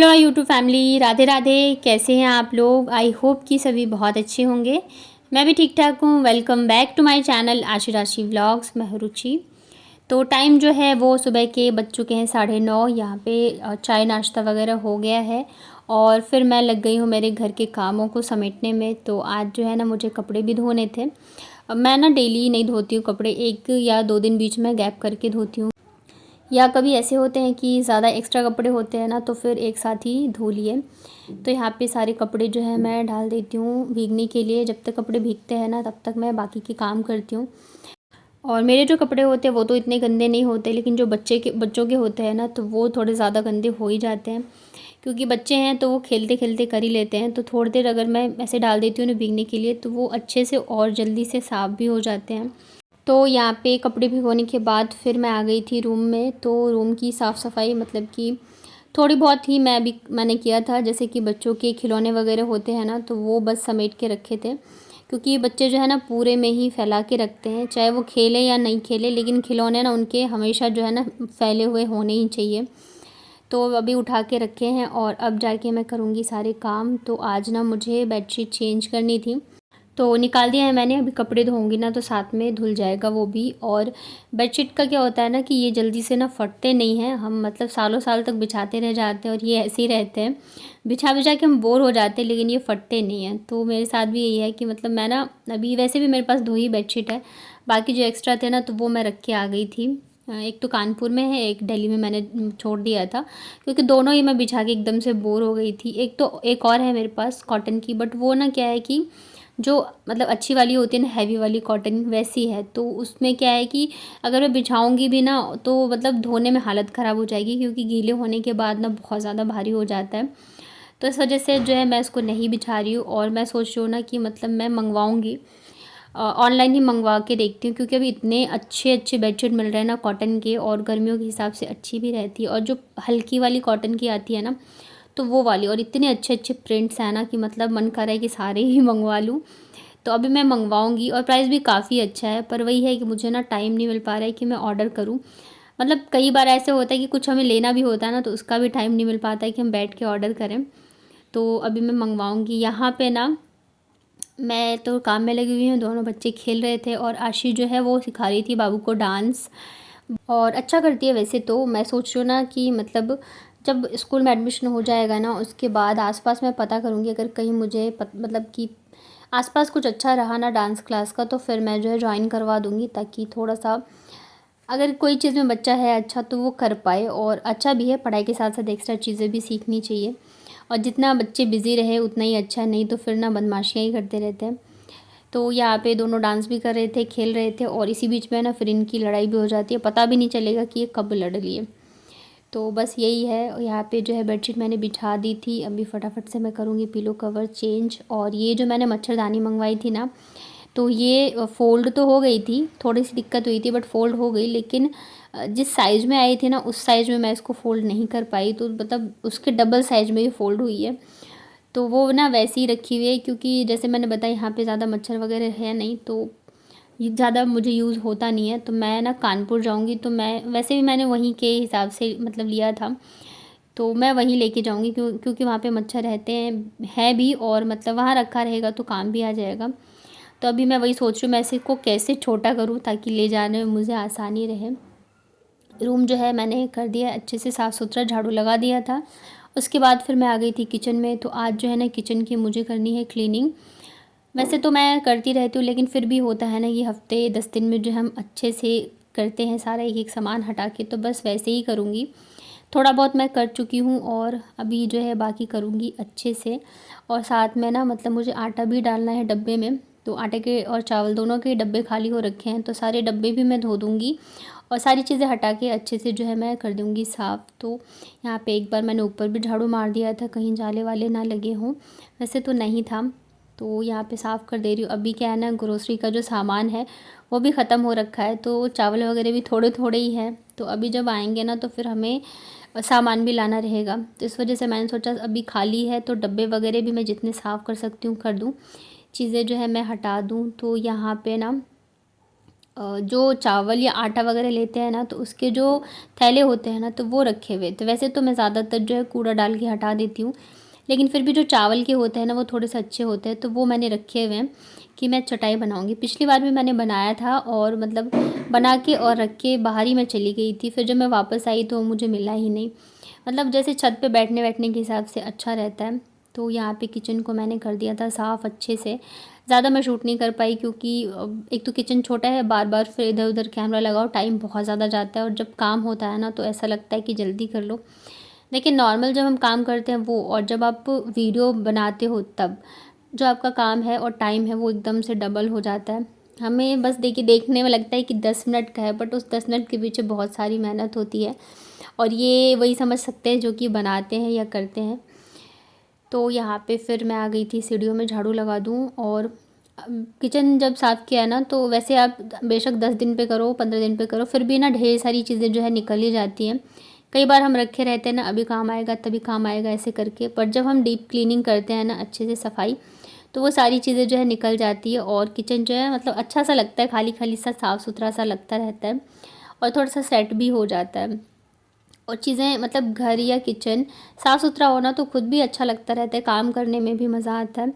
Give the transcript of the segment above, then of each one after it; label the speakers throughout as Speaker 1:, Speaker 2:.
Speaker 1: Hello YouTube family, Radhe Radhe. कैसे हैं आप लोग? आई होप कि सभी बहुत अच्छे होंगे। मैं भी ठीक ठाक हूँ। Welcome back to my channel Ashi Rashi vlogs. मैं हूँ रुचि। तो टाइम जो है वो सुबह के बज चुके हैं 9:30। यहाँ पे चाय नाश्ता वगैरह हो गया है और फिर मैं लग गई हूँ मेरे घर के कामों को समेटने में। तो आज जो है ना, मुझे कपड़े भी धोने थे। अब मैं ना डेली नहीं धोती हूँ कपड़े, 1 या 2 दिन बीच में गैप करके धोती हूँ, या कभी ऐसे होते हैं कि ज़्यादा एक्स्ट्रा कपड़े होते हैं ना, तो फिर एक साथ ही धो लिए। तो यहाँ पे सारे कपड़े जो है मैं डाल देती हूँ भीगने के लिए। जब तक कपड़े भीगते हैं ना, तब तक मैं बाकी के काम करती हूँ। और मेरे जो कपड़े होते हैं वो तो इतने गंदे नहीं होते, लेकिन जो बच्चों के होते हैं ना, तो वो थोड़े ज़्यादा गंदे हो ही जाते हैं। क्योंकि बच्चे हैं तो वो खेलते खेलते कर ही लेते हैं। तो थोड़ी देर अगर मैं ऐसे डाल देती हूँ ना भीगने के लिए, तो वो अच्छे से और जल्दी से साफ़ भी हो जाते हैं। तो यहाँ पे कपड़े भिगोने के बाद फिर मैं आ गई थी रूम में। तो रूम की साफ़ सफाई मतलब कि थोड़ी बहुत ही मैंने किया था। जैसे कि बच्चों के खिलौने वगैरह होते हैं ना, तो वो बस समेट के रखे थे। क्योंकि बच्चे जो है ना पूरे में ही फैला के रखते हैं, चाहे वो खेले या नहीं खेले, लेकिन खिलौने ना उनके हमेशा जो है ना फैले हुए होने ही चाहिए। तो अभी उठा के रखे हैं और अब जाके मैं करूँगी सारे काम। तो आज ना मुझे बेडशीट चेंज करनी थी, तो निकाल दिया है मैंने। अभी कपड़े धोऊंगी ना तो साथ में धुल जाएगा वो भी। और बेडशीट का क्या होता है ना कि ये जल्दी से ना फटते नहीं हैं। हम मतलब सालों साल तक बिछाते रह जाते हैं और ये ऐसे ही रहते हैं। बिछा बिछा के हम बोर हो जाते हैं, लेकिन ये फटते नहीं हैं। तो मेरे साथ भी यही है कि मतलब मैं ना अभी वैसे भी मेरे पास 2 ही बेडशीट है। बाकी जो एक्स्ट्रा थे ना, तो वो मैं रख के आ गई थी। एक तो कानपुर में है, एक दिल्ली में मैंने छोड़ दिया था। क्योंकि दोनों ही मैं बिछा के एकदम से बोर हो गई थी। एक और है मेरे पास कॉटन की, बट वो ना क्या है कि जो मतलब अच्छी वाली होती है ना, हैवी वाली कॉटन वैसी है। तो उसमें क्या है कि अगर मैं बिछाऊंगी भी ना, तो मतलब धोने में हालत ख़राब हो जाएगी, क्योंकि गीले होने के बाद ना बहुत ज़्यादा भारी हो जाता है। तो इस वजह से जो है मैं इसको नहीं बिछा रही हूँ। और मैं सोच रही हूँ ना कि मतलब मैं मंगवाऊँगी, ऑनलाइन ही मंगवा के देखती हूँ। क्योंकि अभी इतने अच्छे अच्छे बेडशीट मिल रहे हैं ना कॉटन के, और गर्मियों के हिसाब से अच्छी भी रहती है। और जो हल्की वाली कॉटन की आती है ना, तो वो वाली, और इतने अच्छे अच्छे प्रिंट्स हैं ना कि मतलब मन कर रहा है कि सारे ही मंगवा लूँ। तो अभी मैं मंगवाऊँगी, और प्राइस भी काफ़ी अच्छा है। पर वही है कि मुझे ना टाइम नहीं मिल पा रहा है कि मैं ऑर्डर करूँ। मतलब कई बार ऐसे होता है कि कुछ हमें लेना भी होता है ना, तो उसका भी टाइम नहीं मिल पाता है कि हम बैठ के ऑर्डर करें। तो अभी मैं मंगवाऊँगी। यहाँ पे ना मैं तो काम में लगी हुई हूँ, दोनों बच्चे खेल रहे थे, और आशी जो है वो सिखा रही थी बाबू को डांस। और अच्छा करती है वैसे तो। मैं सोच रही हूँ ना कि मतलब जब स्कूल में एडमिशन हो जाएगा ना, उसके बाद आसपास मैं पता करूँगी। अगर कहीं मुझे मतलब कि आसपास कुछ अच्छा रहा ना डांस क्लास का, तो फिर मैं जो है ज्वाइन करवा दूँगी, ताकि थोड़ा सा अगर कोई चीज़ में बच्चा है अच्छा तो वो कर पाए। और अच्छा भी है, पढ़ाई के साथ साथ एक्स्ट्रा चीज़ें भी सीखनी चाहिए। और जितना बच्चे बिज़ी रहे उतना ही अच्छा है, नहीं तो फिर ना बदमाशियाँ ही करते रहते हैं। तो यहाँ पे दोनों डांस भी कर रहे थे, खेल रहे थे, और इसी बीच में ना फिर इनकी लड़ाई भी हो जाती है, पता भी नहीं चलेगा कि ये कब लड़ लिए। तो बस यही है। यहाँ पे जो है बेडशीट मैंने बिछा दी थी। अभी फटाफट से मैं करूँगी पिलो कवर चेंज। और ये जो मैंने मच्छरदानी मंगवाई थी ना, तो ये फ़ोल्ड तो हो गई थी, थोड़ी सी दिक्कत हुई थी बट फ़ोल्ड हो गई। लेकिन जिस साइज़ में आई थी ना, उस साइज़ में मैं इसको फ़ोल्ड नहीं कर पाई। तो मतलब उसके डबल साइज़ में ये फ़ोल्ड हुई है। तो वो ना वैसे ही रखी हुई है, क्योंकि जैसे मैंने बताया यहाँ पे ज़्यादा मच्छर वगैरह है नहीं, तो ये ज़्यादा मुझे यूज़ होता नहीं है। तो मैं ना कानपुर जाऊँगी, तो मैं वैसे भी मैंने वहीं के हिसाब से मतलब लिया था, तो मैं वहीं लेके जाऊँगी। क्योंकि वहाँ पे मच्छर रहते हैं है भी, और मतलब वहाँ रखा रहेगा तो काम भी आ जाएगा। तो अभी मैं वही सोच रही हूँ मैं इसको कैसे छोटा करूँ, ताकि ले जाने में मुझे आसानी रहे। रूम जो है मैंने कर दिया अच्छे से साफ़ सुथरा, झाड़ू लगा दिया था। उसके बाद फिर मैं आ गई थी किचन में। तो आज जो है ना किचन की मुझे करनी है क्लीनिंग। वैसे तो मैं करती रहती हूँ, लेकिन फिर भी होता है ना कि हफ़्ते 10 दिन में जो हम अच्छे से करते हैं सारा एक एक सामान हटा के, तो बस वैसे ही करूँगी। थोड़ा बहुत मैं कर चुकी हूँ, और अभी जो है बाकी करूँगी अच्छे से। और साथ में ना मतलब मुझे आटा भी डालना है डब्बे में। तो आटे के और चावल दोनों के डब्बे खाली हो रखे हैं, तो सारे डब्बे भी मैं धो दूँगी। और सारी चीज़ें हटा के अच्छे से जो है मैं कर दूँगी साफ़। तो यहाँ पे एक बार मैंने ऊपर भी झाड़ू मार दिया था, कहीं जाले वाले ना लगे हों। वैसे तो नहीं था। तो यहाँ पे साफ़ कर दे रही हूँ। अभी क्या है ना, ग्रोसरी का जो सामान है वो भी ख़त्म हो रखा है, तो चावल वगैरह भी थोड़े थोड़े ही हैं। तो अभी जब आएंगे ना, तो फिर हमें सामान भी लाना रहेगा। तो इस वजह से मैंने सोचा अभी खाली है, तो डब्बे वगैरह भी मैं जितने साफ़ कर सकती हूँ कर दूँ, चीज़ें जो है मैं हटा दूँ। तो यहाँ पे ना जो चावल या आटा वगैरह लेते हैं ना, तो उसके जो थैले होते हैं ना, तो वो रखे हुए थे। वैसे तो मैं ज़्यादातर जो है कूड़ा डाल के हटा देती हूँ, लेकिन फिर भी जो चावल के होते हैं ना, वो थोड़े से अच्छे होते हैं, तो वो मैंने रखे हुए हैं कि मैं चटाई बनाऊँगी। पिछली बार भी मैंने बनाया था और मतलब बना के और रख के बाहर ही मैं चली गई थी। फिर जब मैं वापस आई तो मुझे मिला ही नहीं। मतलब जैसे छत पे बैठने-वैठने के हिसाब से अच्छा रहता है। तो यहाँ पे किचन को मैंने कर दिया था साफ़ अच्छे से। ज़्यादा मैं शूट नहीं कर पाई क्योंकि एक तो किचन छोटा है, बार-बार फिर इधर-उधर कैमरा लगाओ, टाइम बहुत ज़्यादा जाता है और जब काम होता है ना, तो ऐसा लगता है कि जल्दी कर लो। लेकिन नॉर्मल जब हम काम करते हैं वो, और जब आप वीडियो बनाते हो तब, जो आपका काम है और टाइम है वो एकदम से डबल हो जाता है। हमें बस देखिए देखने में लगता है कि 10 मिनट का है, बट उस 10 मिनट के पीछे बहुत सारी मेहनत होती है और ये वही समझ सकते हैं जो कि बनाते हैं या करते हैं। तो यहाँ पे फिर मैं आ गई थी सीढ़ियों में झाड़ू लगा दूँ। और किचन जब साफ़ किया ना, तो वैसे आप बेशक 10 दिन पे करो, 15 दिन पे करो, फिर भी ना ढेर सारी चीज़ें जो है निकल ही जाती हैं। कई बार हम रखे रहते हैं ना, अभी काम आएगा तभी काम आएगा ऐसे करके, पर जब हम डीप क्लीनिंग करते हैं ना अच्छे से सफाई, तो वो सारी चीज़ें जो है निकल जाती है और किचन जो है मतलब अच्छा सा लगता है, खाली खाली सा साफ़ सुथरा सा लगता रहता है और थोड़ा सा सेट भी हो जाता है। और चीज़ें मतलब घर या किचन साफ़ सुथरा होना तो खुद भी अच्छा लगता रहता है, काम करने में भी मज़ा आता है।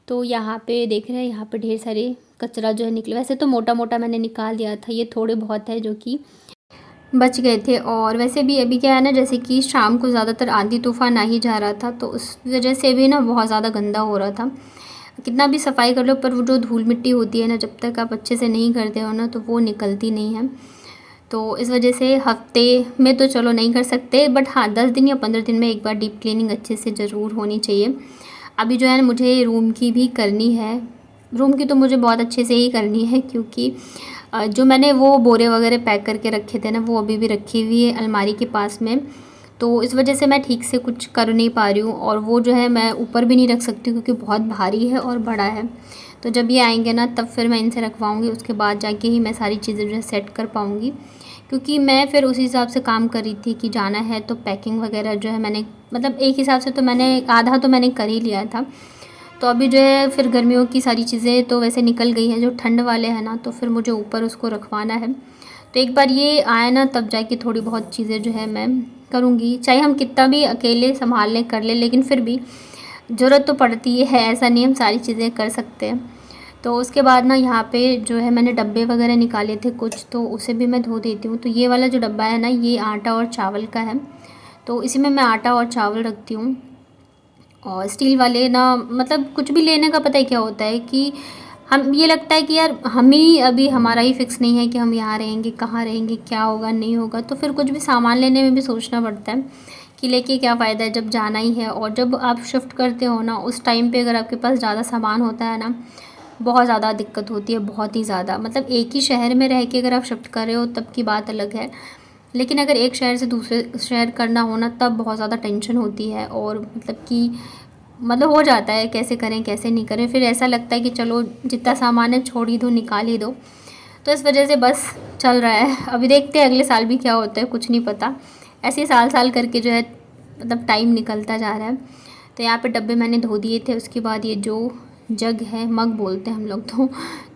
Speaker 1: तो यहाँ पे देख रहे हैं, यहाँ पे ढेर सारे कचरा जो है निकले। वैसे तो मोटा मोटा मैंने निकाल दिया था, ये थोड़े बहुत है जो कि बच गए थे। और वैसे भी अभी क्या है ना, जैसे कि शाम को ज़्यादातर आंधी तूफान आ ही जा रहा था, तो उस वजह से भी ना बहुत ज़्यादा गंदा हो रहा था। कितना भी सफाई कर लो, पर वो जो धूल मिट्टी होती है ना, जब तक आप अच्छे से नहीं करते हो ना, तो वो निकलती नहीं है। तो इस वजह से हफ्ते में तो चलो नहीं कर सकते, बट हाँ 10 दिन या 15 दिन में एक बार डीप क्लीनिंग अच्छे से ज़रूर होनी चाहिए। अभी जो है ना मुझे रूम की भी करनी है। रूम की तो मुझे बहुत अच्छे से ही करनी है क्योंकि जो मैंने वो बोरे वगैरह पैक करके रखे थे ना, वो अभी भी रखी हुई है अलमारी के पास में। तो इस वजह से मैं ठीक से कुछ कर नहीं पा रही हूँ और वो जो है मैं ऊपर भी नहीं रख सकती क्योंकि बहुत भारी है और बड़ा है। तो जब ये आएंगे ना तब फिर मैं इनसे रखवाऊँगी, उसके बाद जाके ही मैं सारी चीज़ें जो है सेट कर पाऊँगी। क्योंकि मैं फिर उसी हिसाब से काम कर रही थी कि जाना है तो पैकिंग वगैरह जो है मैंने मतलब एक हिसाब से तो मैंने आधा तो मैंने कर ही लिया था। तो अभी जो है फिर गर्मियों की सारी चीज़ें तो वैसे निकल गई हैं, जो ठंड वाले हैं ना, तो फिर मुझे ऊपर उसको रखवाना है। तो एक बार ये आए ना तब जाके थोड़ी बहुत चीज़ें जो है मैं करूँगी। चाहे हम कितना भी अकेले संभाल लें कर लें, लेकिन फिर भी ज़रूरत तो पड़ती है, ऐसा नहीं हम सारी चीज़ें कर सकते हैं। तो उसके बाद ना यहाँ पे जो है मैंने डब्बे वगैरह निकाले थे कुछ, तो उसे भी मैं धो देती हूँ। तो ये वाला जो डब्बा है ना, ये आटा और चावल का है, तो इसी में मैं आटा और चावल रखती हूँ। और स्टील वाले ना मतलब कुछ भी लेने का पता है क्या होता है कि हम ये लगता है कि यार हम ही अभी हमारा ही फिक्स नहीं है कि हम यहाँ रहेंगे, कहाँ रहेंगे, क्या होगा नहीं होगा, तो फिर कुछ भी सामान लेने में भी सोचना पड़ता है कि लेके क्या फ़ायदा है जब जाना ही है। और जब आप शिफ्ट करते हो ना उस टाइम पे अगर आपके पास ज़्यादा सामान होता है ना, बहुत ज़्यादा दिक्कत होती है, बहुत ही ज़्यादा। मतलब एक ही शहर में रह के अगर आप शिफ्ट कर रहे हो तब की बात अलग है, लेकिन अगर एक शहर से दूसरे शहर करना हो ना तब बहुत ज़्यादा टेंशन होती है। और मतलब कि मतलब हो जाता है कैसे करें कैसे नहीं करें, फिर ऐसा लगता है कि चलो जितना सामान है छोड़ ही दो, निकाल ही दो। तो इस वजह से बस चल रहा है। अभी देखते हैं अगले साल भी क्या होता है, कुछ नहीं पता। ऐसे ही साल साल करके जो है मतलब टाइम निकलता जा रहा है। तो यहाँ पे डब्बे मैंने धो दिए थे। उसके बाद ये जो जग है, मग बोलते हैं हम लोग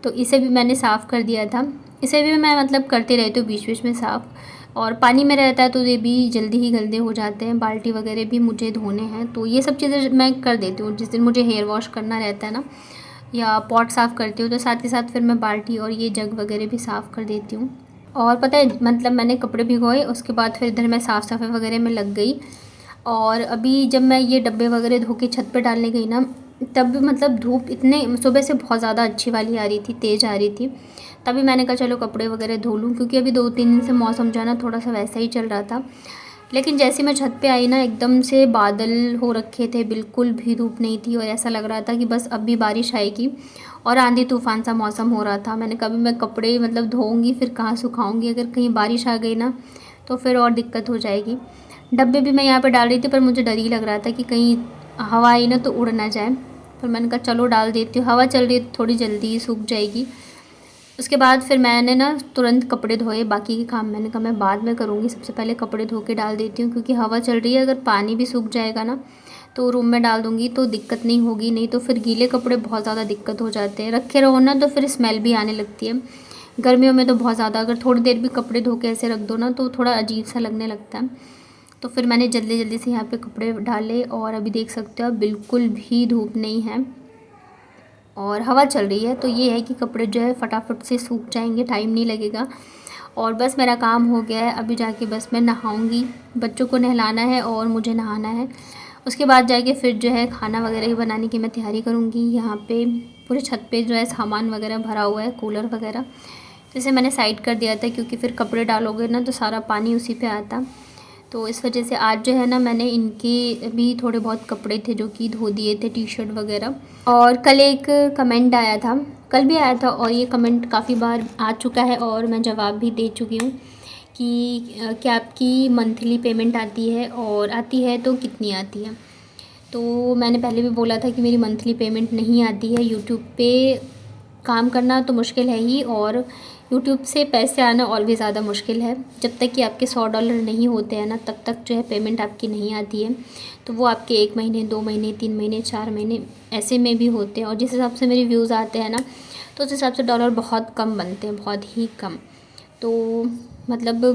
Speaker 1: तो इसे भी मैंने साफ़ कर दिया था। इसे भी मैं मतलब करते रहती हूँ बीच बीच में साफ़। और पानी में रहता है तो ये भी जल्दी ही गंदे हो जाते हैं। बाल्टी वगैरह भी मुझे धोने हैं, तो ये सब चीज़ें मैं कर देती हूँ। जिस दिन मुझे हेयर वॉश करना रहता है ना या पॉट साफ़ करती हूँ, तो साथ ही साथ फिर मैं बाल्टी और ये जग वगैरह भी साफ़ कर देती हूँ। और पता है मतलब मैंने कपड़े भिगोए, उसके बाद फिर इधर मैं साफ़ सफाई वगैरह में लग गई। और अभी जब मैं ये डब्बे वगैरह धो के छत पे डालने गई ना, तब भी मतलब धूप इतने सुबह से बहुत ज़्यादा अच्छी वाली आ रही थी, तेज़ आ रही थी। तभी मैंने कहा चलो कपड़े वगैरह धो लूँ, क्योंकि अभी 2-3 दिन से मौसम जो है ना थोड़ा सा वैसा ही चल रहा था। लेकिन जैसे मैं छत पे आई ना, एकदम से बादल हो रखे थे, बिल्कुल भी धूप नहीं थी और ऐसा लग रहा था कि बस अब भी बारिश आएगी। और आंधी तूफान सा मौसम हो रहा था। मैंने कभी मैं कपड़े मतलब धोऊँगी फिर कहाँ सुखाऊँगी, अगर कहीं बारिश आ गई ना तो फिर और दिक्कत हो जाएगी। डब्बे भी मैं यहाँ पे डाल रही थी, पर मुझे डर ही लग रहा था कि कहीं हवा आई ना तो उड़ ना जाए। पर मैंने कहा चलो डाल देती हूँ, हवा चल रही है तो थोड़ी जल्दी ही सूख जाएगी। उसके बाद फिर मैंने ना तुरंत कपड़े धोए। बाकी के काम मैंने कहा मैं बाद में करूँगी, सबसे पहले कपड़े धो के डाल देती हूँ, क्योंकि हवा चल रही है। अगर पानी भी सूख जाएगा ना तो रूम में डाल दूँगी तो दिक्कत नहीं होगी, नहीं तो फिर गीले कपड़े बहुत ज़्यादा दिक्कत हो जाते हैं। रखे रहो ना तो फिर स्मेल भी आने लगती है। गर्मियों में तो बहुत ज़्यादा, अगर थोड़ी देर भी कपड़े धो के ऐसे रख दो ना तो थोड़ा अजीब सा लगने लगता है। तो फिर मैंने जल्दी जल्दी से यहाँ पे कपड़े डाले और अभी देख सकते हो आप बिल्कुल भी धूप नहीं है और हवा चल रही है, तो ये है कि कपड़े जो है फटाफट से सूख जाएंगे, टाइम नहीं लगेगा। और बस मेरा काम हो गया है, अभी जाके बस मैं नहाऊंगी, बच्चों को नहलाना है और मुझे नहाना है। उसके बाद जाके फिर जो है खाना वगैरह ही बनाने की मैं तैयारी करूँगी। यहाँ पे पूरे छत पे जो है सामान वगैरह भरा हुआ है, कूलर वगैरह, जैसे मैंने साइड कर दिया था क्योंकि फिर कपड़े डालोगे ना तो सारा पानी उसी पे आता। तो इस वजह से आज जो है ना मैंने इनके भी थोड़े बहुत कपड़े थे जो कि धो दिए थे, टी शर्ट वगैरह। और कल एक कमेंट आया था, कल भी आया था और ये कमेंट काफ़ी बार आ चुका है और मैं जवाब भी दे चुकी हूँ कि क्या आपकी मंथली पेमेंट आती है और आती है तो कितनी आती है। तो मैंने पहले भी बोला था कि मेरी मंथली पेमेंट नहीं आती है। यूट्यूब पे काम करना तो मुश्किल है ही और यूट्यूब से पैसे आना और भी ज़्यादा मुश्किल है। जब तक कि आपके $100 नहीं होते हैं ना तब तक जो है पेमेंट आपकी नहीं आती है। तो वो आपके 1 महीने, 2 महीने, 3 महीने, 4 महीने ऐसे में भी होते हैं। और जिस हिसाब से मेरे व्यूज़ आते हैं ना तो उस हिसाब से डॉलर बहुत कम बनते हैं, बहुत ही कम। तो मतलब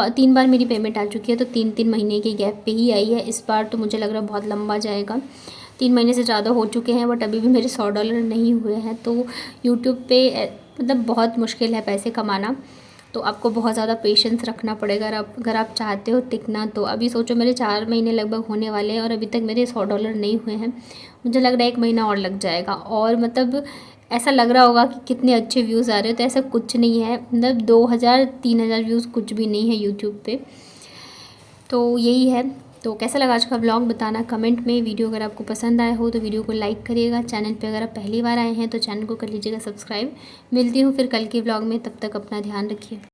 Speaker 1: 3 बार मेरी पेमेंट आ चुकी है, तो 3-3 महीने के गैप पे ही आई है। इस बार तो मुझे लग रहा है बहुत लंबा जाएगा, 3 महीने से ज़्यादा हो चुके हैं बट अभी भी मेरे $100 नहीं हुए हैं। तो यूट्यूब पे मतलब बहुत मुश्किल है पैसे कमाना, तो आपको बहुत ज़्यादा पेशेंस रखना पड़ेगा अगर आप चाहते हो टिकना। तो अभी सोचो मेरे 4 महीने लगभग होने वाले हैं और अभी तक मेरे $100 नहीं हुए हैं। मुझे लग रहा है 1 महीना और लग जाएगा। और मतलब ऐसा लग रहा होगा कि कितने अच्छे व्यूज़ आ रहे हो, तो ऐसा कुछ नहीं है। मतलब 2000-3000 व्यूज़ कुछ भी नहीं है यूट्यूब पे। तो यही है। तो कैसा लगा आज का व्लॉग बताना कमेंट में। वीडियो अगर आपको पसंद आया हो तो वीडियो को लाइक करिएगा। चैनल पे अगर आप पहली बार आए हैं तो चैनल को कर लीजिएगा सब्सक्राइब। मिलती हूँ फिर कल के व्लॉग में, तब तक अपना ध्यान रखिए।